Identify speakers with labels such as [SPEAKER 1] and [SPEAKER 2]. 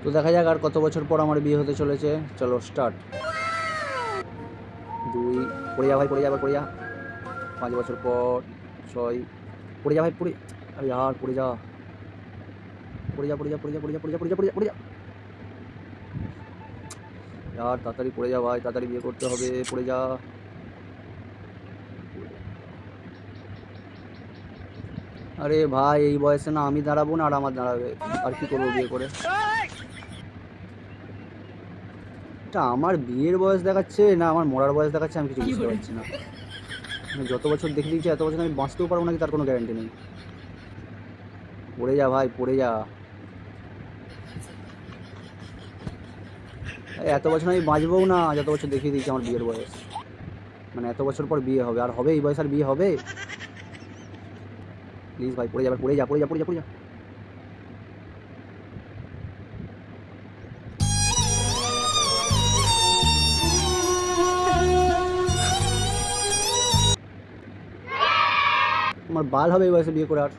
[SPEAKER 1] তো দেখা যাক আর কত বছর পর আমার বিয়ে হতে চলেছে। চলো স্টার্ট। 2 পড়ে যা ভাই, পড়ে যা, এবার পড়ে যা। 5 বছর পর 6 পড়ে যা ভাই, পড়ে, আরে यार পড়ে যা, পড়ে যা, পড়ে যা, পড়ে যা, পড়ে যা, পড়ে যা, পড়ে যা, পড়ে যা, পড়ে যা। यार তাড়াতাড়ি পড়ে যা ভাই, তাড়াতাড়ি বিয়ে করতে হবে, পড়ে যা। আরে ভাই এই বয়সে না আমি দাঁড়াবো না আর আমার দাঁড়াবে, আর কি করবো বিয়ে করে। এটা আমার বিয়ের বয়স দেখাচ্ছে না আমার মরার বয়স দেখাচ্ছে, আমি কিছু বুঝতে পারছি না। মানে যত বছর দেখে দিয়েছি এত বছর আমি বাঁচতেও পারবো নাকি তার কোনো গ্যারান্টি নেই। পড়ে যা ভাই, পড়ে যা। এত বছর আমি বাঁচবও না যত বছর দেখিয়ে দিয়েছি আমার বিয়ের বয়স। মানে এত বছর পর বিয়ে হবে, আর হবে এই বয়স আর বিয়ে হবে? প্লিজ ভাই পড়ে যাবে, পড়ে যা, পড়ে যা, পড়ে যা, পড়ে যা। আমার বাল হবে এই বয়সে বিয়ে করে আর।